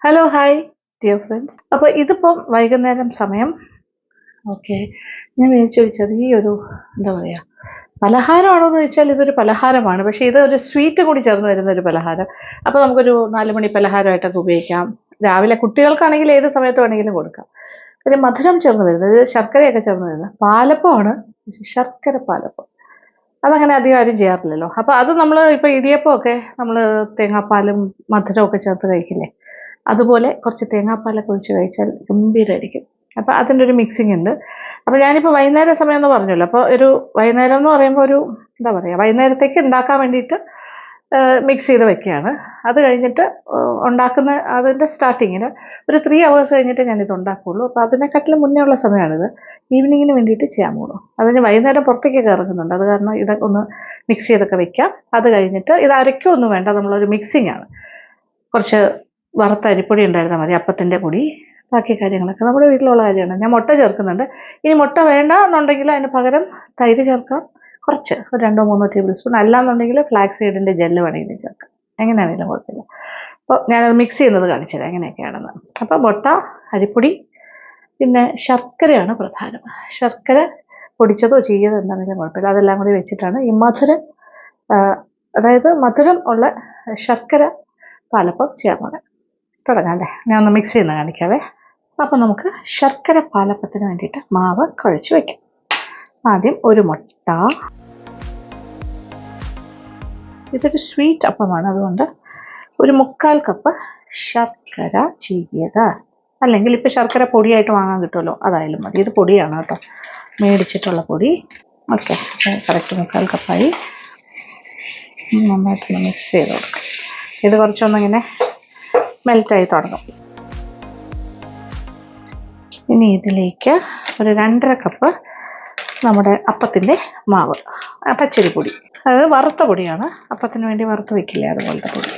Hello hi dear friends. അപ്പോൾ ഇതിപ്പം വൈകുന്നേരം സമയം. ഓക്കെ, ഞാൻ വിചാരിച്ചു ഒരു ചെറിയൊരു എന്താ പറയുക പലഹാരമാണോ എന്ന് ചോദിച്ചാൽ ഇതൊരു പലഹാരമാണ്, പക്ഷേ ഇത് ഒരു സ്വീറ്റ് കൂടി ചേർന്ന് വരുന്ന ഒരു പലഹാരം. അപ്പോൾ നമുക്കൊരു 4 മണി പലഹാരമായിട്ടൊക്കെ ഉപയോഗിക്കാം. രാവിലെ കുട്ടികൾക്കാണെങ്കിൽ ഏത് സമയത്ത് വേണമെങ്കിലും കൊടുക്കാം. പിന്നെ മധുരം ചേർന്ന് വരുന്നത്, ശർക്കരയൊക്കെ ചേർന്ന് വരുന്നത് പാലപ്പമാണ്. ശർക്കര പാലപ്പം അതങ്ങനെ അധികം ആരും ചെയ്യാറില്ലല്ലോ. അപ്പോൾ അത് നമ്മൾ ഇപ്പോൾ ഇടിയപ്പമൊക്കെ നമ്മൾ തേങ്ങാപ്പാലും മധുരമൊക്കെ ചേർത്ത് കഴിക്കില്ലേ, അതുപോലെ കുറച്ച് തേങ്ങാപ്പാലൊക്കെ ഒഴിച്ച് കഴിച്ചാൽ ഗംഭീരമായിരിക്കും. അപ്പോൾ അതിൻ്റെ ഒരു മിക്സിംഗ് ഉണ്ട്. അപ്പോൾ ഞാനിപ്പോൾ വൈകുന്നേര സമയം എന്ന് പറഞ്ഞല്ലോ, അപ്പോൾ ഒരു വൈകുന്നേരം എന്ന് പറയുമ്പോൾ ഒരു എന്താ പറയുക വൈകുന്നേരത്തേക്ക് ഉണ്ടാക്കാൻ വേണ്ടിയിട്ട് മിക്സ് ചെയ്ത് വെക്കുകയാണ്. അത് കഴിഞ്ഞിട്ട് ഉണ്ടാക്കുന്ന അതിൻ്റെ സ്റ്റാർട്ടിങ്ങിന് ഒരു 3 hours കഴിഞ്ഞിട്ട് ഞാനിത് ഉണ്ടാക്കുകയുള്ളൂ. അപ്പോൾ അതിനെക്കാട്ടിലും മുന്നേ ഉള്ള സമയമാണിത്. ഈവനിങ്ങിന് വേണ്ടിയിട്ട് ചെയ്യാൻ പോകുന്നു. അതിന് വൈകുന്നേരം പുറത്തേക്കൊക്കെ ഇറങ്ങുന്നുണ്ട്, അത് കാരണം ഇതൊക്കെ ഒന്ന് മിക്സ് ചെയ്തൊക്കെ വെക്കാം. അത് കഴിഞ്ഞിട്ട് ഇത് അരയ്ക്കൊന്നും വേണ്ട, നമ്മളൊരു മിക്സിംഗ് ആണ്. കുറച്ച് വറുത്ത അരിപ്പൊടി ഉണ്ടായിരുന്നാൽ മതി, അപ്പത്തിൻ്റെ പൊടി, ബാക്കി കാര്യങ്ങളൊക്കെ നമ്മുടെ വീട്ടിലുള്ള കാര്യമാണ്. ഞാൻ മുട്ട ചേർക്കുന്നുണ്ട്. ഇനി മുട്ട വേണ്ട എന്നുണ്ടെങ്കിൽ അതിന് പകരം തൈര് ചേർക്കാം, കുറച്ച് ഒരു 2-3 ടേബിൾ സ്പൂൺ. അല്ലാന്നുണ്ടെങ്കിൽ ഫ്ലാക്സ് സീഡിൻ്റെ ജെല്ല് വേണമെങ്കിലും ചേർക്കാം, എങ്ങനെയാണെങ്കിലും കുഴപ്പമില്ല. അപ്പോൾ ഞാനത് മിക്സ് ചെയ്യുന്നത് കാണിച്ചുതരാം എങ്ങനെയൊക്കെയാണെന്ന്. അപ്പോൾ മുട്ട, അരിപ്പൊടി, പിന്നെ ശർക്കരയാണ് പ്രധാനം. ശർക്കര പൊടിച്ചതോ ചെയ്തോ എന്താണെങ്കിലും കുഴപ്പമില്ല. അതെല്ലാം കൂടി വെച്ചിട്ടാണ് ഈ മധുരം, അതായത് മധുരം ഉള്ള ശർക്കര പാലപ്പം ചെയ്യാൻ പോകുന്നത്. തുടങ്ങാം അല്ലേ? ഞാൻ ഒന്ന് മിക്സ് ചെയ്യുന്ന കാണിക്കാവേ. അപ്പോൾ നമുക്ക് ശർക്കര പാലപ്പത്തിന് വേണ്ടിയിട്ട് മാവ് കുഴച്ച് വയ്ക്കാം. ആദ്യം ഒരു മുട്ട. ഇതൊരു സ്വീറ്റ് അപ്പമാണ്, അതുകൊണ്ട് ഒരു 1/4 കപ്പ് ശർക്കര ചീകിയത്, അല്ലെങ്കിൽ ഇപ്പോൾ ശർക്കര പൊടിയായിട്ട് വാങ്ങാൻ കിട്ടുമല്ലോ, അതായാലും മതി. ഇത് പൊടിയാണ് കേട്ടോ, മേടിച്ചിട്ടുള്ള പൊടി. Okay, correct 1/4 കപ്പായി. നന്നായിട്ടൊന്ന് മിക്സ് ചെയ്ത് കൊടുക്കാം. ഇത് കുറച്ചൊന്നിങ്ങനെ മെൽറ്റായി തുടങ്ങും. ഇനി ഇതിലേക്ക് ഒരു 2.5 കപ്പ് നമ്മുടെ അപ്പത്തിൻ്റെ മാവ്, പച്ചരിപ്പൊടി, അതായത് വറുത്ത പൊടിയാണ്. അപ്പത്തിന് വേണ്ടി വറുത്ത് വെക്കില്ലേ, അതുപോലത്തെ പൊടി.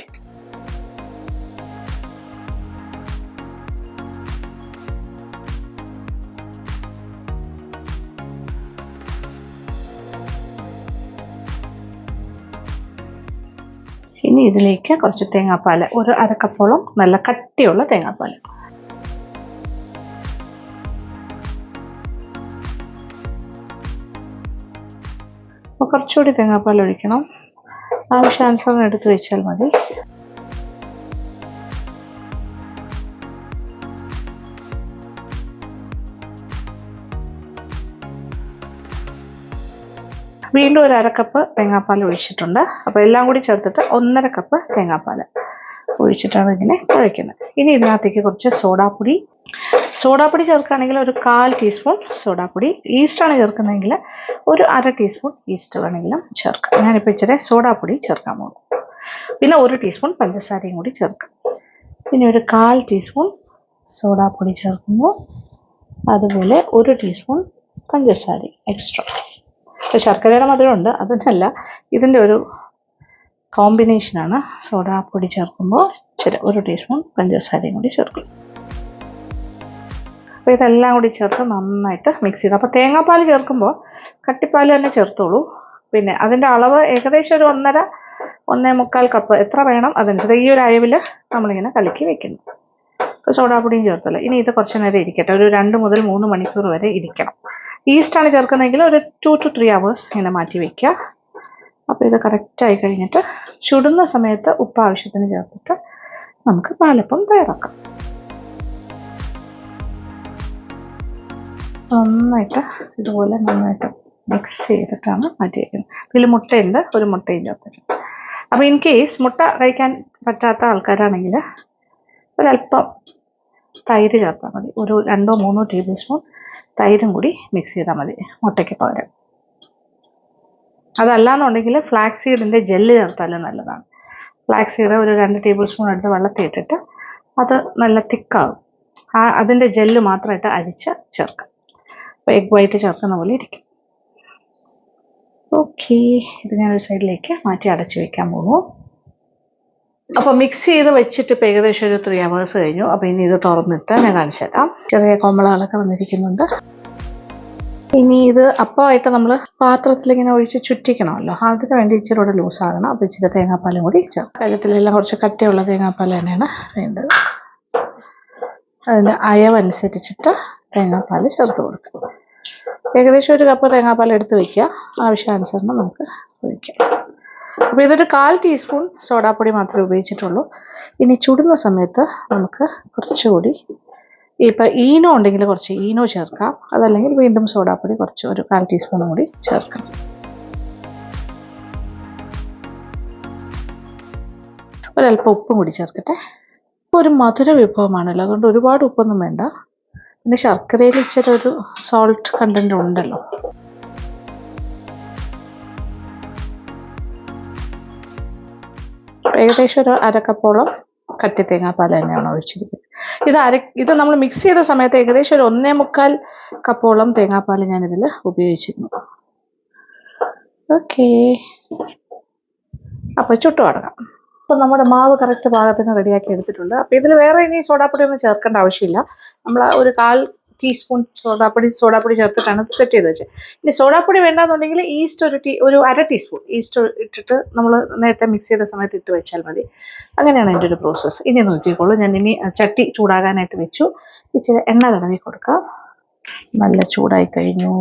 ഇനി ഇതിലേക്ക് കുറച്ച് തേങ്ങാപ്പാൽ, ഒരു 1/2 കപ്പോളം നല്ല കട്ടിയുള്ള തേങ്ങാപ്പാൽ. അപ്പോൾ കുറച്ചുകൂടി തേങ്ങാപ്പാൽ ഒഴിക്കണം. ആവശ്യാനുസരണം എടുത്ത് വെച്ചാൽ മതി. വീണ്ടും ഒരു 1/2 കപ്പ് തേങ്ങാപ്പാൽ ഒഴിച്ചിട്ടുണ്ട്. അപ്പോൾ എല്ലാം കൂടി ചേർത്തിട്ട് 1.5 കപ്പ് തേങ്ങാപ്പാൽ ഒഴിച്ചിട്ടാണ് ഇങ്ങനെ കുഴയ്ക്കുന്നത്. ഇനി ഇതിനകത്തേക്ക് കുറച്ച് സോഡാപ്പൊടി ചേർക്കുകയാണെങ്കിൽ ഒരു 1/4 ടീസ്പൂൺ സോഡാപ്പൊടി. ഈസ്റ്റാണ് ചേർക്കുന്നതെങ്കിൽ ഒരു 1/2 ടീസ്പൂൺ ഈസ്റ്റ് വേണമെങ്കിലും ചേർക്കാം. ഞാനിപ്പോൾ ഇച്ചിരി സോഡാപ്പൊടി ചേർക്കാൻ പോകുന്നു. പിന്നെ 1 ടീസ്പൂൺ പഞ്ചസാരയും കൂടി ചേർക്കാം. പിന്നെ ഒരു 1/4 ടീസ്പൂൺ സോഡാപ്പൊടി ചേർക്കുന്നു, അതുപോലെ 1 ടീസ്പൂൺ പഞ്ചസാരയും എക്സ്ട്രാ. ശർക്കരയുടെ മധുരമുണ്ട്, അതൊന്നല്ല, ഇതിൻ്റെ ഒരു കോമ്പിനേഷനാണ്. സോഡാപ്പൊടി ചേർക്കുമ്പോൾ 1 ടീസ്പൂൺ പഞ്ചസാരയും കൂടി ചേർക്കും. അപ്പോൾ ഇതെല്ലാം കൂടി ചേർത്ത് നന്നായിട്ട് മിക്സ് ചെയ്തു. അപ്പോൾ തേങ്ങാപ്പാൽ ചേർക്കുമ്പോൾ കട്ടിപ്പാൽ തന്നെ ചേർത്തോളൂ. പിന്നെ അതിൻ്റെ അളവ് ഏകദേശം ഒരു 1.5-1.25 കപ്പ് എത്ര വേണം അതനുസരിച്ച് ഈ ഒരു അയവിൽ നമ്മളിങ്ങനെ കലക്കി വെക്കുന്നു. അപ്പോൾ സോഡാപ്പൊടിയും ചേർത്തല്ലോ. ഇനി ഇത് കുറച്ച് നേരം ഇരിക്കട്ടെ, ഒരു 2 മുതൽ 3 മണിക്കൂർ വരെ ഇരിക്കണം. ഈസ്റ്റാണ് ചേർക്കുന്നതെങ്കിൽ ഒരു 2 to 3 hours ഇങ്ങനെ മാറ്റി വയ്ക്കുക. അപ്പോൾ ഇത് കറക്റ്റായി കഴിഞ്ഞിട്ട് ചുടുന്ന സമയത്ത് ഉപ്പ് ആവശ്യത്തിന് ചേർത്തിട്ട് നമുക്ക് പാലപ്പം തയ്യാറാക്കാം. ഇതുപോലെ നന്നായിട്ട് മിക്സ് ചെയ്തിട്ടാണ് മാറ്റി വയ്ക്കുന്നത്. ഇതിൽ മുട്ടയുണ്ട്, ഒരു മുട്ടയും ചേർത്തിട്ടുണ്ട്. അപ്പോൾ ഇൻ കേസ് മുട്ട കഴിക്കാൻ പറ്റാത്ത ആൾക്കാരാണെങ്കിൽ ഒരല്പം തൈര് ചേർത്താൽ മതി. ഒരു 2-3 ടേബിൾ സ്പൂൺ തൈരും കൂടി മിക്സ് ചെയ്താൽ മതി മുട്ടയ്ക്ക് പകരം. അതല്ലാന്നുണ്ടെങ്കിൽ ഫ്ലാക്സ് സീഡിൻ്റെ ജെല്ല് ചേർത്താലും നല്ലതാണ്. ഫ്ലാക്സ് സീഡ് ഒരു 2 ടേബിൾ സ്പൂൺ എടുത്ത് വെള്ളത്തിൽ ഇട്ടിട്ട് അത് നല്ല തിക്കാകും. അതിൻ്റെ ജെല്ല് മാത്രമായിട്ട് അരിച്ച് ചേർക്കാം. അപ്പോൾ എഗ് വൈറ്റ് ചേർക്കുന്ന പോലെ ഇരിക്കും. ഓക്കെ, ഇത് ഞാനൊരു സൈഡിലേക്ക് മാറ്റി അടച്ച് വയ്ക്കാൻ പോകുന്നു. അപ്പോൾ മിക്സ് ചെയ്ത് വെച്ചിട്ട് ഇപ്പോൾ ഏകദേശം ഒരു 3 hours കഴിഞ്ഞു. അപ്പോൾ ഇനി ഇത് തുറന്നിട്ട് ഞാൻ കാണിച്ചു തരാം. ചെറിയ കൊമ്പളകളൊക്കെ വന്നിരിക്കുന്നുണ്ട്. ഇനി ഇത് അപ്പമായിട്ട് നമ്മൾ പാത്രത്തിലിങ്ങനെ ഒഴിച്ച് ചുറ്റിക്കണമല്ലോ, അതിന് വേണ്ടി ഇച്ചിരി കൂടെ ലൂസാകണം. അപ്പോൾ ഇച്ചിരി തേങ്ങാപ്പാലും കൂടി ചേർക്കാം. കാര്യത്തിലെല്ലാം കുറച്ച് കട്ടിയുള്ള തേങ്ങാപ്പാൽ തന്നെയാണ് വേണ്ടത്. അതിൻ്റെ അയവനുസരിച്ചിട്ട് തേങ്ങാപ്പാൽ ചേർത്ത് കൊടുക്കുക. ഏകദേശം 1 കപ്പ് തേങ്ങാപ്പാൽ എടുത്ത് വയ്ക്കുക. ആവശ്യാനുസരണം നമുക്ക് ഒഴിക്കാം. അപ്പോൾ ഇതൊരു 1/4 ടീസ്പൂൺ സോഡാപ്പൊടി മാത്രമേ ഉപയോഗിച്ചിട്ടുള്ളൂ. ഇനി ചുടുന്ന സമയത്ത് നമുക്ക് കുറച്ചുകൂടി ഇപ്പം ഈനോ ഉണ്ടെങ്കിൽ കുറച്ച് ഈനോ ചേർക്കാം. അതല്ലെങ്കിൽ വീണ്ടും സോഡാപ്പൊടി കുറച്ച് ഒരു 1/4 ടീസ്പൂൺ കൂടി ചേർക്കാം. ഒരല്പം ഉപ്പും കൂടി ചേർക്കട്ടെ. ഒരു മധുര വിഭവമാണല്ലോ, അതുകൊണ്ട് ഒരുപാട് ഉപ്പൊന്നും വേണ്ട. പിന്നെ ശർക്കരയിൽ ഇച്ചിരി ഒരു സോൾട്ട് കണ്ടന്റ് ഉണ്ടല്ലോ. ഏകദേശം ഒരു 1/2 കപ്പോളം കട്ടി തേങ്ങാപ്പാൽ തന്നെയാണ് ഒഴിച്ചിരിക്കുന്നത്. ഇത് നമ്മൾ മിക്സ് ചെയ്ത സമയത്ത് ഏകദേശം ഒരു 1.25 കപ്പോളം തേങ്ങാപ്പാൽ ഞാനിതിൽ ഉപയോഗിച്ചിരുന്നു. ഓക്കെ, അപ്പോൾ ചുട്ടു തുടങ്ങാം. അപ്പോൾ നമ്മുടെ മാവ് കറക്റ്റ് പാകത്തിന് റെഡിയാക്കി എടുത്തിട്ടുണ്ട്. അപ്പോൾ ഇതിൽ വേറെ ഇനി സോഡാപ്പൊടി ഒന്നും ചേർക്കേണ്ട ആവശ്യമില്ല. നമ്മൾ ഒരു 1/4 ടീസ്പൂൺ സോഡാപ്പൊടി ചേർത്തിട്ടാണ് സെറ്റ് ചെയ്ത് വെച്ചത്. ഇനി സോഡാപ്പൊടി വേണ്ടാന്നുണ്ടെങ്കിൽ ഈസ്റ്റ് ഒരു 1/2 ടീസ്പൂൺ ഈസ്റ്റ് ഇട്ടിട്ട് നമ്മൾ നേരത്തെ മിക്സ് ചെയ്ത സമയത്ത് ഇട്ട് വെച്ചാൽ മതി. അങ്ങനെയാണ് എൻ്റെ ഒരു പ്രോസസ്സ്. ഇനി നോക്കിക്കോളൂ, ഞാൻ ഇനി ചട്ടി ചൂടാകാനായിട്ട് വെച്ചു. ഇച്ചിരി എണ്ണ തടവി കൊടുക്കാം. നല്ല ചൂടായി കഴിഞ്ഞു.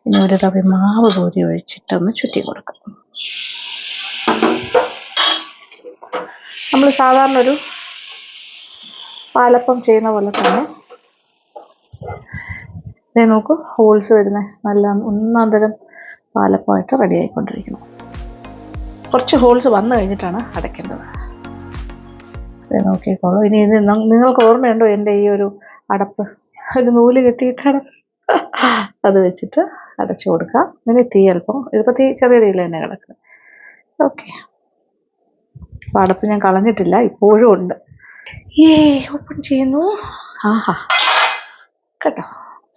ഇനി ഒരു തവി മാവ് കോരി ഒഴിച്ചിട്ടൊന്ന് ചുറ്റി കൊടുക്കാം. നമ്മൾ സാധാരണ ഒരു പാലപ്പം ചെയ്യുന്ന പോലെ തന്നെ ഇതേ നോക്കൂ, ഹോൾസ് വരുന്ന നല്ല ഒന്നാം തരം പാലപ്പമായിട്ട് റെഡി ആയിക്കൊണ്ടിരിക്കണം. കുറച്ച് ഹോൾസ് വന്നു കഴിഞ്ഞിട്ടാണ് അടയ്ക്കേണ്ടത്. ഇതേ നോക്കിക്കോളൂ. ഇനി ഇത് നിങ്ങൾക്ക് ഓർമ്മയുണ്ടോ എൻ്റെ ഈ ഒരു അടപ്പ്? ഒരു നൂല് കെട്ടിയിട്ടാണ് അത് വെച്ചിട്ട് അടച്ചു കൊടുക്കാം. ഇനി തീ അല്പം, ഇതിപ്പോൾ തീ ചെറിയ തീയിൽ തന്നെ കിടക്കുക. ഓക്കെ, അപ്പോൾ അടപ്പ് ഞാൻ കളഞ്ഞിട്ടില്ല, ഇപ്പോഴും ഉണ്ട്. ഓപ്പൺ ചെയ്യുന്നു. ആഹാ, കേട്ടോ,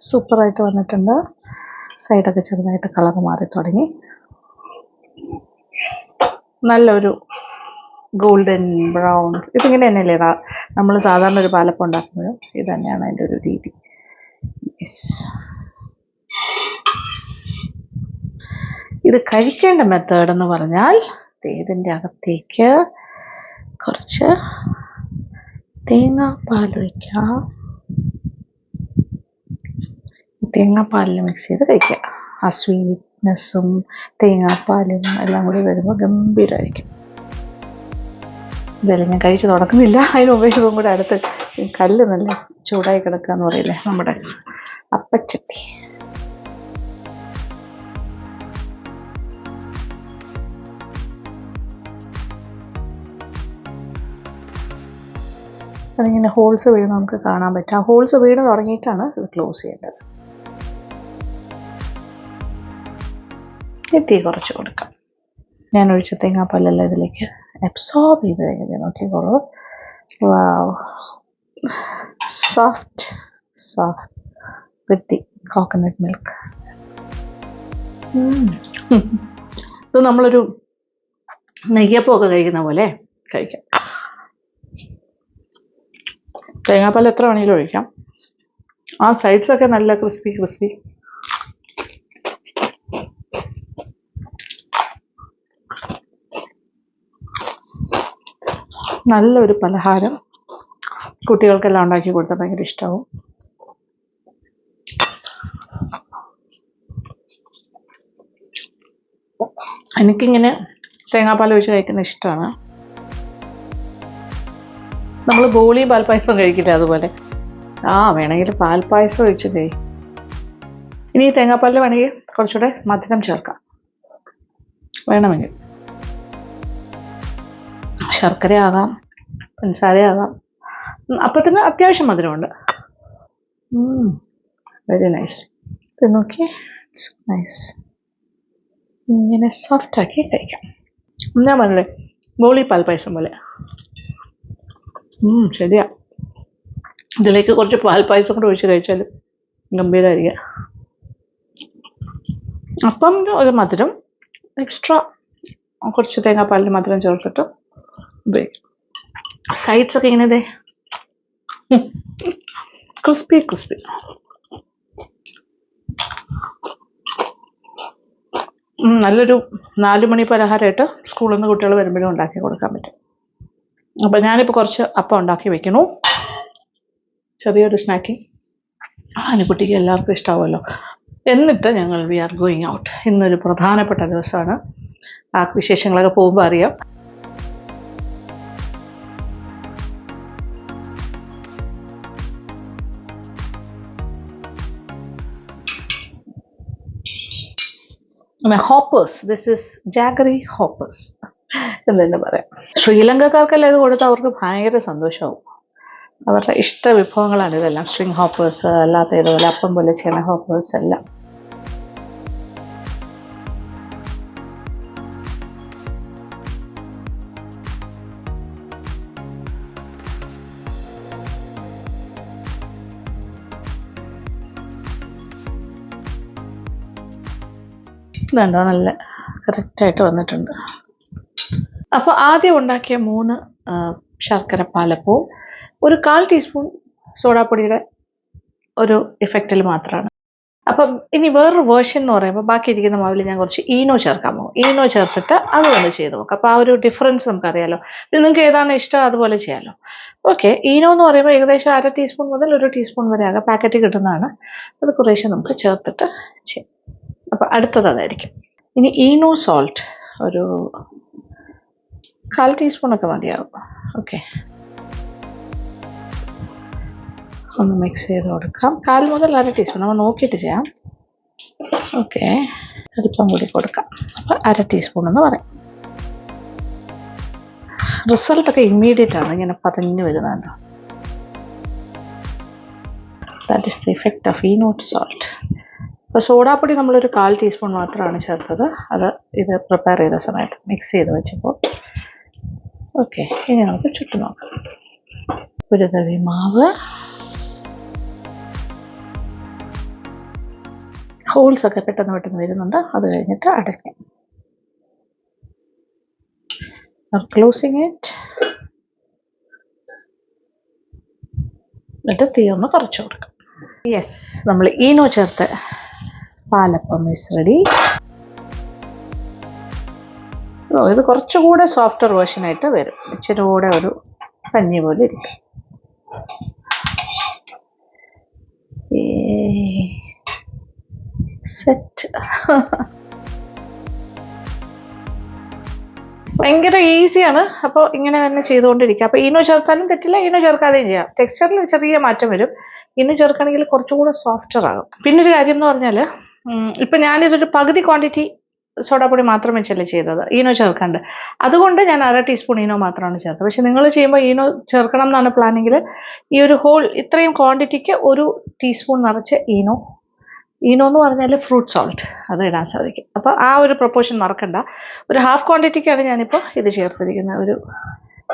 സൂപ്പറായിട്ട് വന്നിട്ടുണ്ട്. സൈഡൊക്കെ ചെറുതായിട്ട് കളർ മാറി തുടങ്ങി. നല്ലൊരു ഗോൾഡൻ ബ്രൗൺ. ഇതിങ്ങനെ തന്നെയല്ലേ നമ്മൾ സാധാരണ ഒരു പാലപ്പം ഉണ്ടാക്കുമ്പോഴും ഇത് തന്നെയാണ് അതിൻ്റെ ഒരു രീതി. ഇത് കഴിക്കേണ്ട മെത്തേഡ് എന്ന് പറഞ്ഞാൽ ഇതിൻ്റെ അകത്തേക്ക് കുറച്ച് തേങ്ങാപ്പാൽ ഒഴിക്കാം. തേങ്ങാപ്പാലിൽ മിക്സ് ചെയ്ത് കഴിക്കുക. ആ സ്വീറ്റ്നെസ്സും തേങ്ങാപ്പാലും എല്ലാം കൂടി വരുമ്പോൾ ഗംഭീരമായിരിക്കും. ഇതെല്ലാം ഞാൻ കഴിച്ച് തുടങ്ങുന്നില്ല. അതിന് ഉപയോഗം കൂടെ അടുത്ത് കല്ല് നല്ല ചൂടായി കിടക്കുക എന്ന് പറയില്ലേ, നമ്മുടെ അപ്പച്ചട്ടി. അതിങ്ങനെ ഹോൾസ് വീണ് നമുക്ക് കാണാൻ പറ്റും. ആ ഹോൾസ് വീണ് തുടങ്ങിയിട്ടാണ് ഇത് ക്ലോസ് ചെയ്യേണ്ടത്. തീ കുറച്ച് കൊടുക്കാം. ഞാൻ ഒഴിച്ച തേങ്ങാപ്പാലെല്ലാം ഇതിലേക്ക് അബ്സോർബ് ചെയ്ത് കഴിഞ്ഞത് നോക്കിക്കോളൂ. Wow, soft with the coconut milk. ഇത് നമ്മളൊരു നെയ്യപ്പമൊക്കെ കഴിക്കുന്ന പോലെ കഴിക്കാം. തേങ്ങാപ്പാൽ എത്ര വേണമെങ്കിലും ഒഴിക്കാം. ആ സൈഡ്സൊക്കെ നല്ല ക്രിസ്പി. നല്ലൊരു പലഹാരം കുട്ടികൾക്കെല്ലാം ഉണ്ടാക്കി കൊടുത്താൽ ഭയങ്കര ഇഷ്ടമാവും. എനിക്കിങ്ങനെ തേങ്ങാപ്പാൽ ഒഴിച്ച് കഴിക്കുന്ന ഇഷ്ടമാണ്. നമ്മൾ ബോളിയും പാൽപ്പായസം കഴിക്കില്ല, അതുപോലെ വേണമെങ്കിൽ പാൽപ്പായസം ഒഴിച്ചതേ. ഇനി തേങ്ങാപ്പാലിൽ വേണമെങ്കിൽ കുറച്ചുകൂടെ മധുരം ചേർക്കാം, വേണമെങ്കിൽ ശർക്കര ആകാം, പഞ്ചസാര ആകാം. അപ്പത്തിന് അത്യാവശ്യം മധുരമുണ്ട്. Very nice. ഇത് നോക്കി, നൈസ്. ഇങ്ങനെ സോഫ്റ്റാക്കി കഴിക്കാം. ഞാൻ പറഞ്ഞില്ലേ, ബോളി പാൽപ്പായസം പോലെ. ശരിയാ. ഇതിലേക്ക് കുറച്ച് പാൽപ്പായസം കൂടെ ഒഴിച്ച് കഴിച്ചാൽ ഗംഭീരമായിരിക്കുക. അപ്പം ഒരു മധുരം എക്സ്ട്രാ കുറച്ച് തേങ്ങാപ്പാലിന് മധുരം ചേർത്തിട്ട് ഉപയോഗിക്കും. സൈഡ്സൊക്കെ ഇങ്ങനെ ഇതേ ക്രിസ്പി. നല്ലൊരു 4 മണി പലഹാരമായിട്ട് സ്കൂളിൽ നിന്ന് കുട്ടികൾ വരുമ്പോഴും ഉണ്ടാക്കി കൊടുക്കാൻ പറ്റും. അപ്പം ഞാനിപ്പോൾ കുറച്ച് അപ്പം ഉണ്ടാക്കി വെക്കുന്നു. ചെറിയൊരു സ്നാക്കിങ് അനുകുട്ടിക്ക് എല്ലാവർക്കും ഇഷ്ടമാവുമല്ലോ. എന്നിട്ട് ഞങ്ങൾ വി ആർ ഗോയിങ് ഔട്ട്. ഇന്നൊരു പ്രധാനപ്പെട്ട ദിവസമാണ്. ആ വിശേഷങ്ങളൊക്കെ പോകുമ്പോൾ അറിയാം. Hoppers, this is jaggery hoppers എന്ന് തന്നെ പറയാം. ശ്രീലങ്കക്കാർക്കെല്ലാം ഇത് കൊടുത്താൽ അവർക്ക് ഭയങ്കര സന്തോഷമാവും. അവരുടെ ഇഷ്ട വിഭവങ്ങളാണ് ഇതെല്ലാം. സ്ട്രിങ് ഹോപ്പേഴ്സ്, അല്ലാത്ത ഇതുപോലെ അപ്പം പോലെ ചെയ്യുന്ന ഹോപ്പേഴ്സ് എല്ലാം. ഇതുണ്ടോ, നല്ല കറക്റ്റായിട്ട് വന്നിട്ടുണ്ട്. അപ്പോൾ ആദ്യം ഉണ്ടാക്കിയ 3 ശർക്കര പാലപ്പവും 1/4 ടീസ്പൂൺ സോഡാപ്പൊടിയുടെ ഒരു ഇഫക്റ്റിൽ മാത്രമാണ്. അപ്പം ഇനി വേറൊരു വേർഷൻ എന്ന് പറയുമ്പോൾ ബാക്കി ഇരിക്കുന്ന മാവിൽ ഞാൻ കുറച്ച് ഈനോ ചേർക്കാൻ പോകും. ഈനോ ചേർത്തിട്ട് അതൊന്ന് ചെയ്ത് നോക്കാം. അപ്പോൾ ആ ഒരു ഡിഫറൻസ് നമുക്കറിയാലോ. പിന്നെ നിങ്ങൾക്ക് ഏതാണ് ഇഷ്ടം അതുപോലെ ചെയ്യാമല്ലോ. ഓക്കെ, ഈനോ എന്ന് പറയുമ്പോൾ ഏകദേശം 1/2 ടീസ്പൂൺ മുതൽ 1 ടീസ്പൂൺ വരെ ആകാം. പാക്കറ്റ് കിട്ടുന്നതാണ്. അത് കുറേശ്ശെ നമുക്ക് ചേർത്തിട്ട് ചെയ്യാം. അപ്പോൾ അടുത്തത് അതായിരിക്കും. ഇനി ഈനോ സോൾട്ട് ഒരു 1/4 ടീസ്പൂണൊക്കെ മതിയാവും. ഓക്കെ, ഒന്ന് മിക്സ് ചെയ്ത് കൊടുക്കാം. 1/4 മുതൽ 1/2 ടീസ്പൂൺ നമ്മൾ നോക്കിയിട്ട് ചെയ്യാം. ഓക്കെ, അല്പം കൂടി കൊടുക്കാം. അപ്പോൾ 1/2 ടീസ്പൂൺ എന്ന് പറയും. റിസൾട്ടൊക്കെ ഇമ്മീഡിയറ്റ് ആണ്, ഇങ്ങനെ പതഞ്ഞ് വരുന്നുണ്ടോ. That is the effect of Eno salt. അപ്പോൾ സോഡാപ്പൊടി നമ്മളൊരു 1/4 ടീസ്പൂൺ മാത്രമാണ് ചേർത്തത്. അത് ഇത് പ്രിപ്പയർ ചെയ്ത സമയത്ത് മിക്സ് ചെയ്ത് വെച്ചപ്പോൾ. ഓക്കെ, ഇനി നമുക്ക് ചുറ്റും നോക്കാം. ഒരു തവി മാവ്, ഹോൾസ് ഒക്കെ പെട്ടെന്ന് വരുന്നുണ്ട്. അത് കഴിഞ്ഞിട്ട് അടയ്ക്കാം. Closing it. എന്നിട്ട് തീ ഒന്ന് കുറച്ച് കൊടുക്കാം. യെസ്, നമ്മൾ ഈനോ ചേർത്ത് പാലപ്പം ഇസ് റെഡി. ഇത് കുറച്ചുകൂടെ സോഫ്റ്റർ വേർഷനായിട്ട് വരും. ഇച്ചിരി കൂടെ ഒരു പഞ്ഞി പോലെ ഇരിക്കും. സെറ്റ്. ഭയങ്കര ഈസിയാണ്. അപ്പോൾ ഇങ്ങനെ തന്നെ ചെയ്തുകൊണ്ടിരിക്കുക. അപ്പോൾ ഈനോ ചേർത്താലും തെറ്റില്ല, ഈനോ ചേർക്കാതെയും ചെയ്യാം. ടെക്സ്ചറിൽ ചെറിയ മാറ്റം വരും. ഈനോ ചേർക്കുകയാണെങ്കിൽ കുറച്ചുകൂടെ സോഫ്റ്റർ ആകും. പിന്നൊരു കാര്യം എന്ന് പറഞ്ഞാൽ, ഇപ്പം ഞാനിതൊരു പകുതി ക്വാണ്ടിറ്റി സോഡാപ്പൊടി മാത്രം വെച്ചല്ലേ ചെയ്തത്, ഈനോ ചേർക്കാണ്ട്. അതുകൊണ്ട് ഞാൻ 1/2 ടീസ്പൂൺ ഈനോ മാത്രമാണ് ചേർത്തത്. പക്ഷെ നിങ്ങൾ ചെയ്യുമ്പോൾ ഈനോ ചേർക്കണം എന്നാണ് പ്ലാനെങ്കിൽ ഈ ഒരു ഹോൾ ഇത്രയും ക്വാണ്ടിറ്റിക്ക് 1 ടീസ്പൂൺ നിറച്ച് ഈനോ എന്ന് പറഞ്ഞാൽ ഫ്രൂട്ട് സോൾട്ട്, അത് ഇടാൻ സാധിക്കും. അപ്പോൾ ആ ഒരു പ്രൊപ്പോർഷൻ മറക്കണ്ട. ഒരു ഹാഫ് ക്വാണ്ടിറ്റിക്കാണ് ഞാനിപ്പോൾ ഇത് ചേർത്തിരിക്കുന്നത്, ഒരു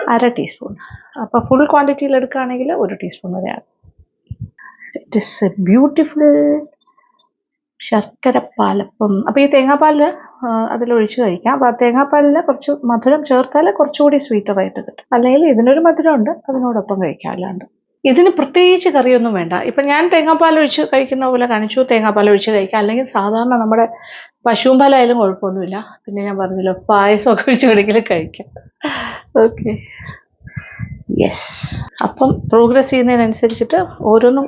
1/2 ടീസ്പൂൺ. അപ്പോൾ ഫുൾ ക്വാണ്ടിറ്റിയിൽ എടുക്കുകയാണെങ്കിൽ 1 ടീസ്പൂൺ വരെയാണ്. ഇറ്റ് ഈസ് എ ബ്യൂട്ടിഫുൾ ശർക്കര പാലപ്പം. അപ്പോൾ ഈ തേങ്ങാപ്പാലിൽ അതിലൊഴിച്ച് കഴിക്കാം. അപ്പോൾ ആ തേങ്ങാപ്പാലിൽ കുറച്ച് മധുരം ചേർത്താൽ കുറച്ചുകൂടി സ്വീറ്ററായിട്ട് കിട്ടും. അല്ലെങ്കിൽ ഇതിനൊരു മധുരമുണ്ട്, അതിനോടൊപ്പം കഴിക്കാം. അല്ലാണ്ട് ഇതിന് പ്രത്യേകിച്ച് കറിയൊന്നും വേണ്ട. ഇപ്പം ഞാൻ തേങ്ങാപ്പാൽ ഒഴിച്ച് കഴിക്കുന്ന പോലെ കാണിച്ചു, തേങ്ങാപ്പാൽ ഒഴിച്ച് കഴിക്കാം. അല്ലെങ്കിൽ സാധാരണ നമ്മുടെ പശുവും പാലായാലും കുഴപ്പമൊന്നുമില്ല. പിന്നെ ഞാൻ പറഞ്ഞല്ലോ, പായസമൊക്കെ ഒഴിച്ച് കഴിക്കലും കഴിക്കാം. Okay, yes. അപ്പം പ്രോഗ്രസ് ചെയ്യുന്നതിനനുസരിച്ചിട്ട് ഓരോന്നും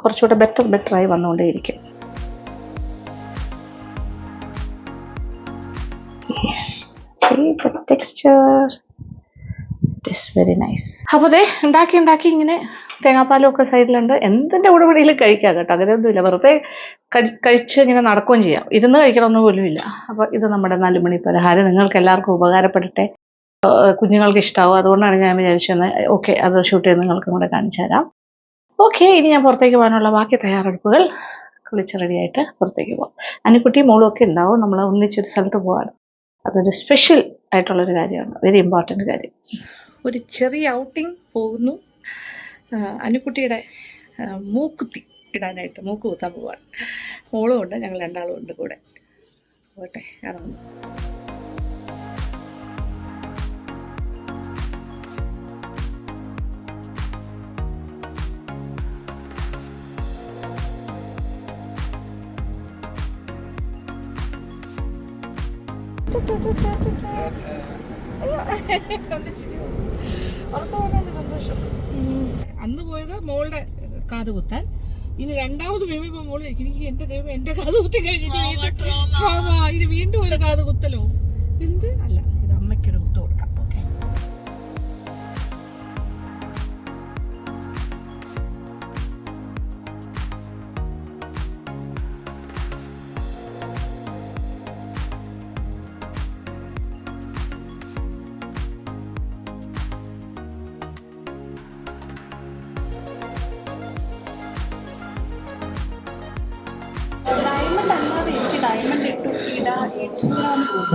കുറച്ചുകൂടെ ബെറ്ററായി വന്നുകൊണ്ടേയിരിക്കും. Yes, see the texture, it is very nice. അപ്പോൾ ദേ ഉണ്ടാക്കി ഇങ്ങനെ തേങ്ങാപ്പാലും ഒക്കെ സൈഡിലുണ്ട്. എന്തിൻ്റെ കൂടെ വേണമെങ്കിലും കഴിക്കാം കേട്ടോ, അങ്ങനെയൊന്നുമില്ല. വെറുതെ കഴിച്ച് ഇങ്ങനെ നടക്കുകയും ചെയ്യാം. ഇരുന്ന് കഴിക്കണമൊന്നും പോലും ഇല്ല. അപ്പോൾ ഇത് നമ്മുടെ 4 മണി പലഹാരം നിങ്ങൾക്ക് എല്ലാവർക്കും ഉപകാരപ്പെടട്ടെ. കുഞ്ഞുങ്ങൾക്ക് ഇഷ്ടമാവും. അതുകൊണ്ടാണ് ഞാൻ വിചാരിച്ചത് ഓക്കെ അത് ഷൂട്ട് ചെയ്ത് നിങ്ങൾക്കും കൂടെ കാണിച്ചു തരാം. ഓക്കെ, ഇനി ഞാൻ പുറത്തേക്ക് പോകാനുള്ള ബാക്കി തയ്യാറെടുപ്പുകൾ കുളിച്ച് റെഡിയായിട്ട് പുറത്തേക്ക് പോകാം. അനുക്കുട്ടി മോളും ഒക്കെ ഉണ്ടാവും. നമ്മൾ ഒന്നിച്ചൊരു സ്ഥലത്ത് പോകാനും അതൊരു സ്പെഷ്യൽ ആയിട്ടുള്ളൊരു കാര്യമാണ്, വെരി ഇമ്പോർട്ടൻറ്റ് കാര്യം. ഒരു ചെറിയ ഔട്ടിങ് പോകുന്നു. അനുക്കുട്ടിയുടെ മൂക്കുത്തി ഇടാനായിട്ട് മൂക്ക് കുത്താൻ പോവാണ്. മോളും ഉണ്ട്, ഞങ്ങൾ രണ്ടാളും ഉണ്ട് കൂടെ. പോട്ടെ, ഇറങ്ങുന്നു. സന്തോഷം. അന്ന് പോയത് മോളുടെ കാത് കുത്താൻ. ഇനി രണ്ടാമത് വീഴുമ്പോ ഇപ്പൊ മോള് എനിക്ക് എന്റെ ദൈവം എന്റെ കാത് കുത്തി കഴിഞ്ഞിട്ട് ഇത് വീണ്ടും ഒരു കാത് കുത്തലോ എന്ത് അല്ല, ഇത് അമ്മയ്ക്കൊരു കുത്ത് കൊടുക്കാം. ഓക്കെ,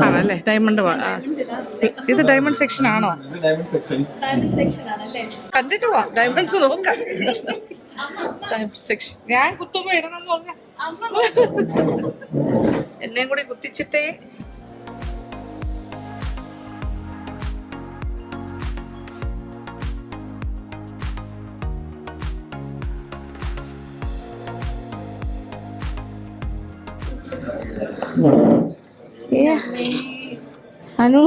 ആണല്ലേ ഡയമണ്ട്. ഇത് ഡയമണ്ട് സെക്ഷൻ ആണോ? കണ്ടിട്ട് പോവാം, ഡയമണ്ട്സ് നോക്കാം. ഡയമണ്ട് സെക്ഷൻ ഞാൻ കുത്തുമ്പോ ഇടണം എന്ന് പറഞ്ഞ എന്നെയും കൂടി കുത്തിച്ചിട്ടേ. അനു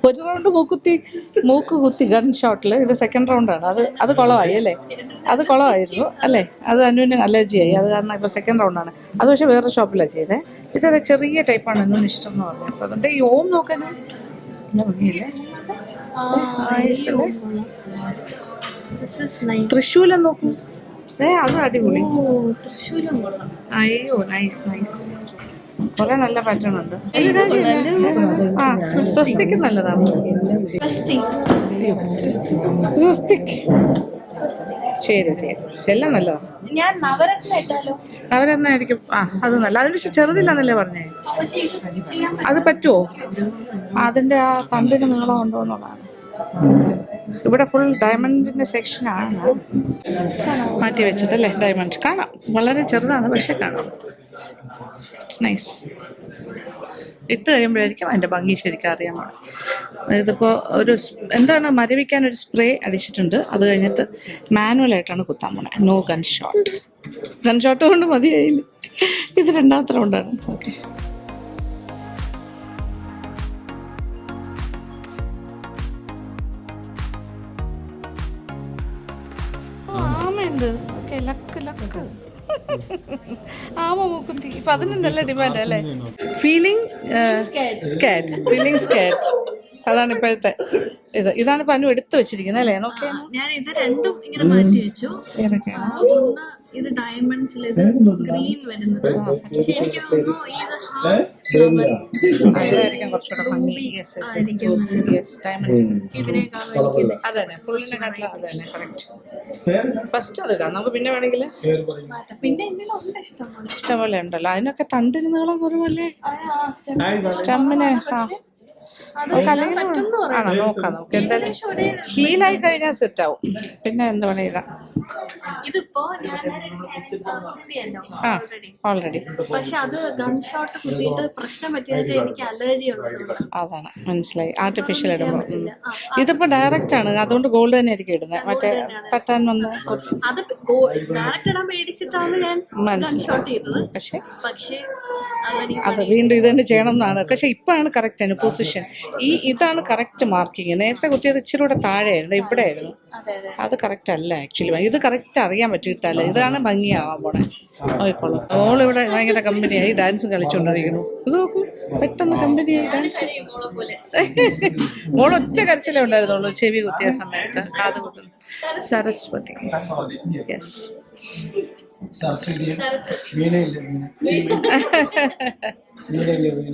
ഒരു റൗണ്ട് മൂക്ക് കുത്തി ഗൺ ഷോട്ടില്. ഇത് സെക്കൻഡ് റൗണ്ടാണ്. അത് കുളമായി അല്ലേ? അത് കുളമായിരുന്നു അല്ലേ? അത് അനുവിന് അലർജി ആയി. അത് കാരണം ഇപ്പൊ സെക്കൻഡ് റൗണ്ടാണ്. അത് പക്ഷെ വേറെ ഷോപ്പിലാണ് ചെയ്തേ. ഇതൊരു ചെറിയ ടൈപ്പാണ് അനുവിന് ഇഷ്ടം എന്ന് പറഞ്ഞത്. അപ്പൊ അതുകൊണ്ട് ഈ ഓം നോക്കാനും ഭംഗിയില്ലേ? തൃശ്ശൂലം നോക്കൂ, അത് അടിപൊളി. അയ്യോ നൈസ് നൈസ്, കുറെ നല്ല പാറ്റേൺ ഉണ്ട്. ആ സ്വസ്തിക്ക് നല്ലതാണ്. സ്വസ്തിക് ശരി ശരി, എല്ലാം നല്ലതാണ്. നവരത്ന ആയിരിക്കും. ആ അത് നല്ല. അതിന് പക്ഷെ ചെറുതില്ലാന്നല്ലേ പറഞ്ഞേ? അത് പറ്റുമോ? അതിന്റെ ആ തണ്ടിന് നീളം ഉണ്ടോ എന്നുള്ളതാണ്. ഇവിടെ ഫുൾ ഡയമണ്ടിന്റെ സെക്ഷനാണ് മാറ്റി വെച്ചതല്ലേ. ഡയമണ്ട് കാണാം, വളരെ ചെറുതാണ് പക്ഷെ കാണാം. It's nice. ഇട്ട് കഴിയുമ്പോഴായിരിക്കും അതിന്റെ ഭംഗി ശരിക്കും അറിയാൻ പാടില്ല. ഇതിപ്പോൾ ഒരു എന്താണ് മരവിക്കാൻ ഒരു സ്പ്രേ അടിച്ചിട്ടുണ്ട്. അത് കഴിഞ്ഞിട്ട് മാനുവലായിട്ടാണ് കുത്താൻ പോണേ. No gun shot. Gun shot കൊണ്ട് മതിയായില്ല. ഇത് രണ്ടാമത്തെ റൗണ്ടാണ്. ഓക്കെ, ആമയുണ്ട്. Okay, luck luck. ആമ മൂക്കുത്തി ഇപ്പൊ അതിന് നല്ല ഡിമാൻഡ് അല്ലേ? ഫീലിംഗ് സ്കേർഡ് അതാണ് ഇപ്പോഴത്തെ ഇത്. ഇതാണ് ഇപ്പൊ അനു എടുത്തു വെച്ചിരിക്കുന്നത് അല്ലേ? നോക്കിയാ ഞാൻ ഇത് രണ്ടും ഇങ്ങനെ മാറ്റി വെച്ചു. ഒന്ന് ഇത് ഡയമണ്ട്സിൽ ഇത് ഗ്രീൻ വരുന്നത്. പക്ഷെ എനിക്ക് തോന്നുന്നു ഇത് ഹാഫ് ഫ്ലവർ അതായിരിക്കും കുറച്ചുകൂടെ ഭംഗി. ഇതിനേക്കാളും എനിക്ക് അതന്നെ ഫുള്ളിനെക്കാട്ടിലും അതന്നെ കറക്റ്റ്. ഫസ്റ്റ് അതിടാം, നമുക്ക് പിന്നെ വേണമെങ്കിൽ പിന്നെ എന്തെങ്കിലും ഉണ്ട് ഇഷ്ടംപോലെ ഉണ്ടല്ലോ. അതിനൊക്കെ തണ്ടിന് നീളം കുറവല്ലേ സ്റ്റമ്മിന്? അല്ലെങ്കിൽ ആണോ നോക്കാം. നമുക്ക് എന്തായാലും ഹീലായി കഴിഞ്ഞാൽ സെറ്റ് ആവും. പിന്നെ എന്താ പറയുക, ഇതിപ്പോ ഞാൻ കുത്തിയല്ലോ ഓൾറെഡി. പക്ഷെ അത് ഗൺ ഷോട്ട് കുത്തിയിട്ട് പ്രശ്നം പറ്റിയെന്ന് വെച്ചാൽ എനിക്ക് അലർജി ഉള്ളത്. അതാണ് മനസ്സിലായി. ആർട്ടിഫിഷ്യൽ ഇടുമ്പോൾ ഇതിപ്പോ ഡയറക്റ്റ് ആണ്, അതുകൊണ്ട് ഗോൾഡ് തന്നെ ആയിരിക്കും ഇടുന്നത്. മറ്റേ തട്ടാൻ വന്ന് അത് ഡയറക്റ്റ് ഇടാൻ പേടിച്ചിട്ടാണ് ഞാൻ ഗൺ ഷോട്ട് ചെയ്തത്. പക്ഷേ അത് വീണ്ടും ഇത് തന്നെ ചെയ്യണം എന്നാണ്. പക്ഷെ ഇപ്പോഴാണ് കറക്റ്റ് പൊസിഷൻ. ഇതാണ് കറക്റ്റ് മാർക്കിങ്. നേരത്തെ കുത്തിയത് ഇച്ചിരി കൂടെ താഴെയായിരുന്നു, ഇവിടെ ആയിരുന്നു. അത് കറക്റ്റ് അല്ല ആക്ച്വലി. ഇത് കറക്റ്റ് അറിയാൻ പറ്റിയിട്ടല്ല. ഇതാണ് ഭംഗിയാവാൻ പോണേ. നോക്കിക്കോളൂ. മോളിവിടെ ഭയങ്കര കമ്പനിയായി ഡാൻസ് കളിച്ചുകൊണ്ടിരിക്കുന്നു. ഇത് നോക്കൂ, പെട്ടെന്ന് കമ്പനിയായി ഡാൻസ്. മോളൊറ്റ കരച്ചിലേ ഉണ്ടായിരുന്നുള്ളൂ ചെവി കുത്തിയ സമയത്ത്. കാത് കുത്തുന്നു. സരസ്വതി. യെസ്,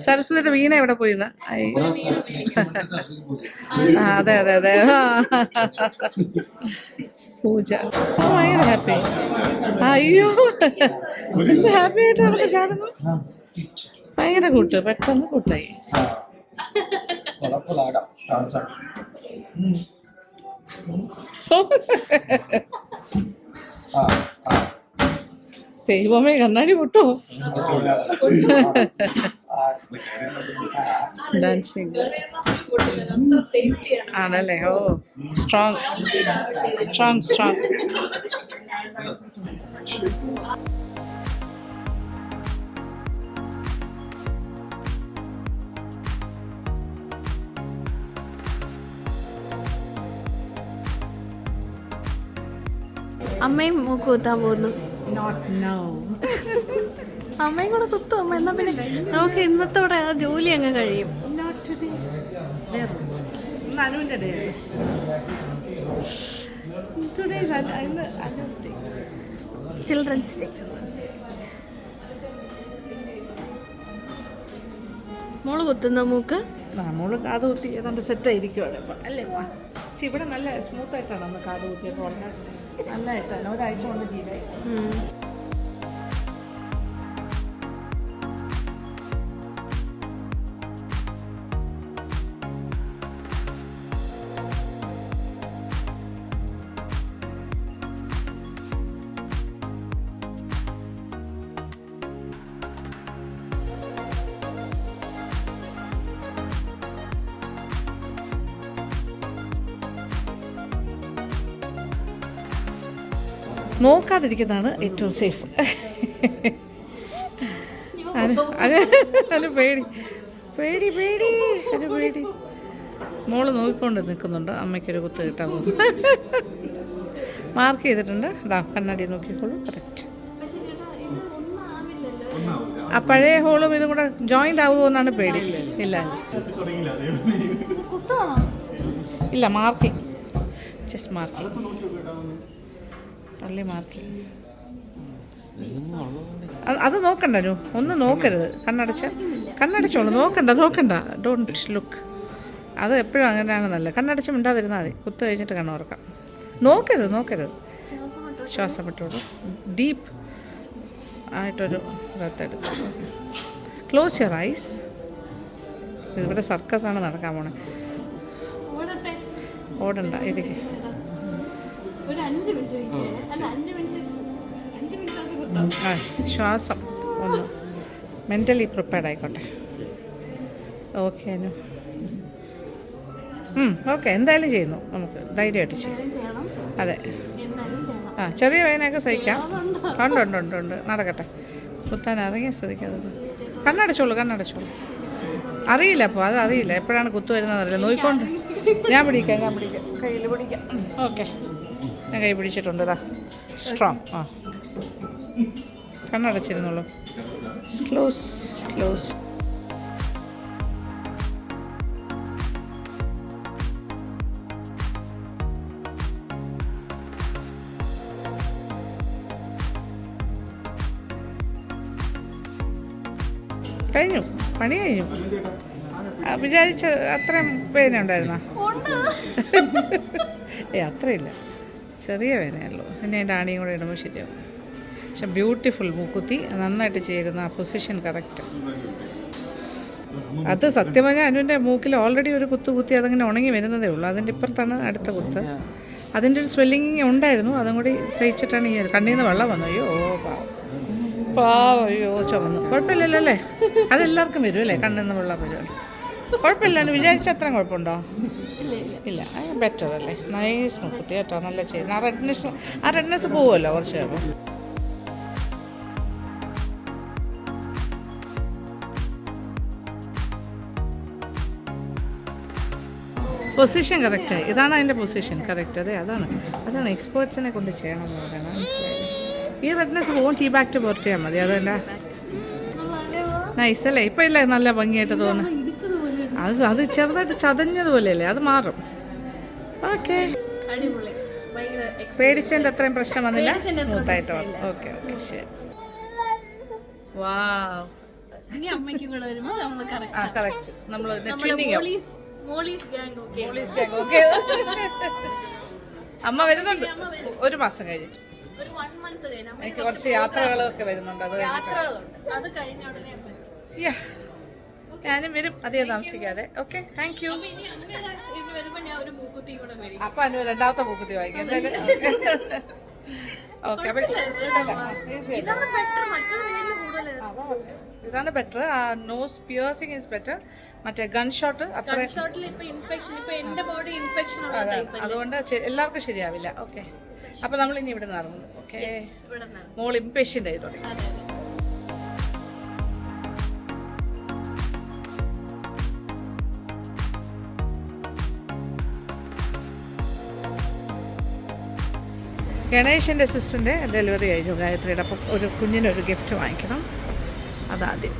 സരസ്വതിയുടെ വീണ എവിടെ പോയിന്ന്? അതെ അതെ അതെ, പൂജ. ഭയങ്കര ഹാപ്പി. അയ്യോ എന്ത് ഹാപ്പി ആയിട്ട് നമുക്ക് ചാടുന്നു. ഭയങ്കര കൂട്ട്, പെട്ടെന്ന് കൂട്ടായി. ദൈവമേ, കണ്ണാടി പൊട്ടോ. ഡാൻസിങ് ആണല്ലേ? Oh strong strong strong. അമ്മയും മൂക്ക് കുത്താൻ പോകുന്നു. Not no. അമ്മയും കൂടെ കുത്തും അമ്മ. എന്നാ പിന്നെ നമുക്ക് ഇന്നത്തോടെ ആ ജോലി അങ്ങ് കഴിയും. Not today. അനുവിൻ്റെ ഡേ. Today children's day. മോള് കുത്തുന്ന മൂക്ക്. നമ്മൾ കാത് കുത്തി ഏതാണ്ട് സെറ്റായിരിക്കുവാണ് ഇപ്പം അല്ലേ? പക്ഷെ ഇവിടെ നല്ല സ്മൂത്തായിട്ടാണ് അന്ന് കാത് കുത്തിയപ്പോൾ വളരെ നല്ലതായിട്ടാണ്. ഒരാഴ്ച കൊണ്ട് തീരായി. നോക്കാതിരിക്കുന്നതാണ് ഏറ്റവും സേഫ്. അതിന് പേടി പേടി പേടി അതിന് പേടി. മോള് നോക്കിക്കൊണ്ട് നിൽക്കുന്നുണ്ട്. അമ്മയ്ക്കൊരു കുത്ത് കിട്ടാൻ പോകുന്നു. മാർക്ക് ചെയ്തിട്ടുണ്ട്. അതാ കണ്ണാടി നോക്കിക്കോളൂ. കറക്റ്റ്. ആ പഴയ ഹോളും ഇതും കൂടെ ജോയിൻ്റ് ആവുമോ എന്നാണ് പേടി. ഇല്ല ഇല്ല, മാർക്കിങ്, ജസ്റ്റ് മാർക്കിങ്, പള്ളി മാർക്കിങ്. അത് നോക്കണ്ട, ഒന്നും നോക്കരുത്. കണ്ണടച്ചോളൂ. നോക്കണ്ട. Don't look. അത് എപ്പോഴും അങ്ങനെയാണ് നല്ലത്. കണ്ണടച്ച് മിണ്ടാതിരുന്നാൽ മതി. കുത്ത് കഴിഞ്ഞിട്ട് കണ്ണ് തുറക്കാം. നോക്കരുത്. ശ്വാസം വിട്ടോളൂ. ഡീപ്പ് ആയിട്ടൊരു ഇതെടുക്കാം. Close your eyes. ഇവിടെ സർക്കസാണ് നടക്കാൻ പോണേ. ഓടണ്ട. ഇതൊക്കെ ശ്വാസം ഒന്ന് മെൻ്റലി പ്രിപ്പയർഡ് ആയിക്കോട്ടെ. ഓക്കെ അനു. ഓക്കെ, എന്തായാലും ചെയ്യുന്നു. നമുക്ക് ധൈര്യമായിട്ട് ചെയ്യാം. അതെ. ആ, ചെറിയ വേദനയൊക്കെ സഹിക്കാം. ഉണ്ട്. നടക്കട്ടെ. കുത്താൻ ഇറങ്ങിയ സ്ഥിതിക്കത് കണ്ണടച്ചോളൂ. അറിയില്ല. അപ്പോൾ അതറിയില്ല എപ്പോഴാണ് കുത്തു വരുന്നതറിയില്ല. നോക്കിക്കൊണ്ട് ഞാൻ പിടിക്കാം. കയ്യിൽ പിടിക്കാം. ഓക്കെ, ഞാൻ കൈ പിടിച്ചിട്ടുണ്ട്. ഇതാ സ്ട്രോങ്. ആ, കണ്ണടച്ചിരുന്നുള്ളൂ. ക്ലോസ്. പണി കഴിഞ്ഞു. വിചാരിച്ച അത്രയും വേദന ഉണ്ടായിരുന്നോ? അത്രയില്ല, ചെറിയ വേദനയുള്ളൂ. പിന്നെ അതിൻ്റെ ആണിയും കൂടെ ഇടുമ്പോൾ ശരിയാവും. പക്ഷെ ബ്യൂട്ടിഫുൾ മൂക്കുത്തി, നന്നായിട്ട് ചേരുന്ന ആ പൊസിഷൻ കറക്റ്റ്. അത് സത്യം പറഞ്ഞാൽ അനുവിൻ്റെ മൂക്കിൽ ഓൾറെഡി ഒരു കുത്തി അതങ്ങനെ ഉണങ്ങി വരുന്നതേ ഉള്ളൂ. അതിൻ്റെ ഇപ്പുറത്താണ് അടുത്ത കുത്ത്. അതിൻ്റെ ഒരു സ്വെല്ലിങ് ഉണ്ടായിരുന്നു. അതും കൂടി സഹിച്ചിട്ടാണ് ഈ കണ്ണിൽ നിന്ന് വെള്ളം വന്നു. അയ്യോ ചുമന്നു. കുഴപ്പമില്ലല്ലോ അല്ലേ? അതെല്ലാവർക്കും വരും അല്ലേ? കണ്ണിൽ നിന്ന് വെള്ളം വരുമല്ലോ. കുഴപ്പമില്ല. വിചാരിച്ച അത്രയും കുഴപ്പമുണ്ടോ? ഇല്ല, ബെറ്റർ അല്ലേ? നൈസ് മൂക്കുത്തി കേട്ടോ. നല്ല ചെയ്യുന്നു. ആ റെഡ്നെസ് പോവുമല്ലോ കുറച്ച് കഴിയുമ്പോൾ. പൊസിഷൻ കറക്റ്റായി. ഇതാണ് അതിൻ്റെ പൊസിഷൻ കറക്റ്റ്. അതാണ് എക്സ്പേർട്സിനെ കൊണ്ട് ചെയ്യണം എന്ന് പറയണം. മനസ്സിലായത്? ഈ റെഡ്നെസ് പോകും. ടീ ബാക്ക് ടു പുറത്തിയാൽ മതി. അതല്ല നൈസ് അല്ലേ? ഇപ്പം ഇല്ലേ നല്ല ഭംഗിയായിട്ട് തോന്നുന്നു. അത് ചെറുതായിട്ട് ചതഞ്ഞതുപോലെയല്ലേ? അത് മാറും. ഓക്കെ, പേടിച്ചതിൻ്റെ അത്രയും പ്രശ്നം വന്നില്ല. സ്മൂത്തായിട്ട് വന്നു. ഓക്കെ, ശരി. വാവ്. കറക്റ്റ്. നമ്മൾ അമ്മ വരുന്നുണ്ട് ഒരു മാസം കഴിഞ്ഞിട്ട്. എനിക്ക് കുറച്ച് യാത്രകളൊക്കെ വരുന്നുണ്ട്. അത് കഴിഞ്ഞിട്ട് ഞാനും വരും അധികം താമസിക്കാതെ. Okay, thank you. അപ്പൊ അനു രണ്ടാമത്തെ മൂക്കുത്തി വാങ്ങിക്കും എന്തായാലും. ഓക്കെ, ഇതാണ് better. Nose piercing is better. മറ്റേ ഗൺ ഷോട്ട് അത്ര അതുകൊണ്ട് എല്ലാവർക്കും ശരിയാവില്ല. ഓക്കെ, അപ്പൊ നമ്മൾ ഇനി ഇവിടെ നിന്ന് ഇറങ്ങുന്നു. ഓക്കെ, മോൾ ഇംപേഷ്യൻ്റ് ആയിട്ടുണ്ട്. ഗണേശൻ്റെ സിസ്റ്ററിൻ്റെ ഡെലിവറി കഴിഞ്ഞു ഗായത്രിയുടെ. അപ്പം ഒരു കുഞ്ഞിനൊരു ഗിഫ്റ്റ് വാങ്ങിക്കണം, അതാദ്യം.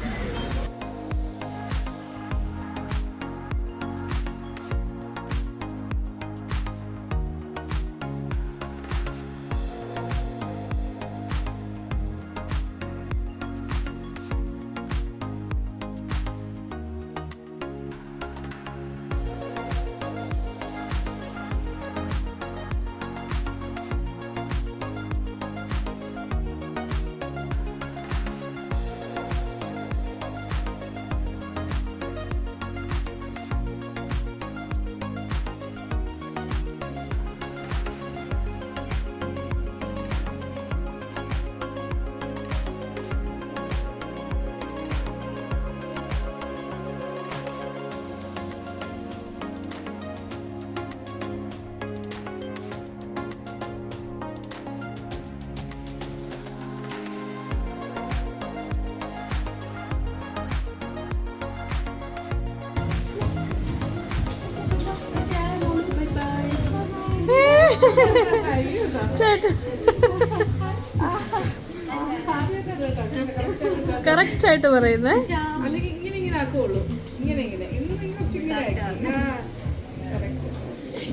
കറക്റ്റ് ആയിട്ട് പറയുന്നേ.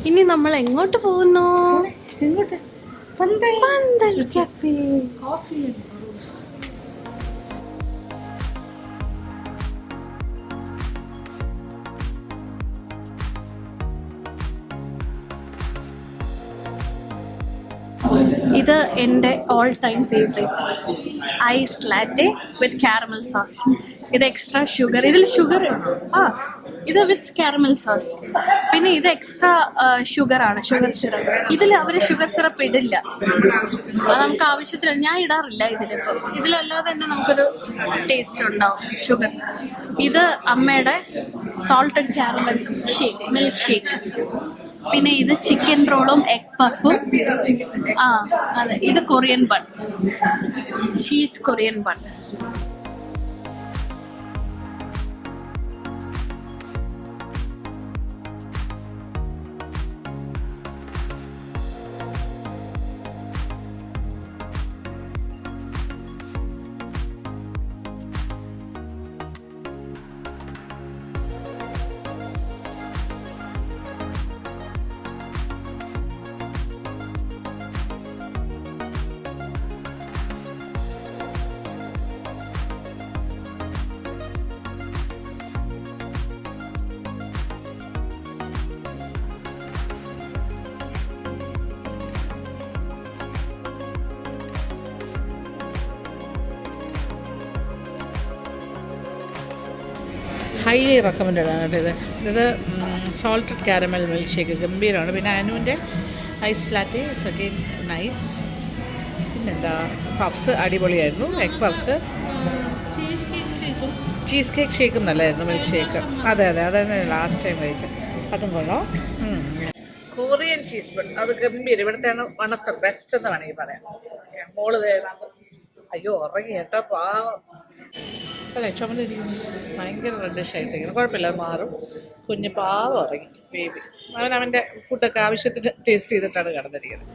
ഇനി നമ്മൾ എങ്ങോട്ട് പോകുന്നു? പന്തൽ കഫേ. ഇത് എൻ്റെ all time favourite ice latte with caramel sauce. ഇത് എക്സ്ട്രാ ഷുഗർ, ഇതിൽ ഷുഗർ ഇത് വിത്ത് കാരമൽ സോസ്. പിന്നെ ഇത് എക്സ്ട്രാ ഷുഗറാണ്, ഷുഗർ സിറപ്പ്. ഇതിൽ അവർ ഷുഗർ സിറപ്പ് ഇടില്ല, അത് നമുക്ക് ആവശ്യത്തിന്. ഞാൻ ഇടാറില്ല ഇതിലിപ്പോൾ. ഇതിലല്ലാതെ തന്നെ നമുക്കൊരു ടേസ്റ്റ് ഉണ്ടാവും ഷുഗർ. ഇത് അമ്മയുടെ salted caramel shake, milk shake. പിന്നെ ഇത് ചിക്കൻ റോളും എഗ് പഫും. അതെ, ഇത് Korean bun, cheese Korean bun. Highly recommended ആണ് കേട്ടോ ഇത്. സോൾട്ടഡ് കാരമൽ മിൽക്ക് ഷേക്ക് ഗംഭീരമാണ്. പിന്നെ അനുവിൻ്റെ ice latte is again nice. പിന്നെന്താ, പഫ്സ് അടിപൊളിയായിരുന്നു. എഗ് പഫ്സ്, ചീസ് കേക്ക് ഷേക്കും നല്ലതായിരുന്നു. മിൽക്ക് ഷേക്ക് അതെ അതാണ് ലാസ്റ്റ് ടൈം കഴിച്ചത്, അതും കൊള്ളാം. കൊറിയൻ ചീസ് ബൺ അത് ഗംഭീരം. ഇവിടുത്തെയാണ് വൺ ഓഫ് ദ ബെസ്റ്റ് എന്ന് വേണമെങ്കിൽ പറയാം. മോള് അയ്യോ ഉറങ്ങി കേട്ടോ, പാവം അല്ലേ, ചുമന്നിരിക്കുന്നു, ഭയങ്കര റെഡിഷ് ആയിട്ടിരിക്കുന്നു. കുഴപ്പമില്ല, അത് മാറും. കുഞ്ഞ് പാവം ഉറങ്ങി ബേബി. അവൻ്റെ ഫുഡൊക്കെ ആവശ്യത്തിന് ടേസ്റ്റ് ചെയ്തിട്ടാണ് കിടന്നിരിക്കുന്നത്.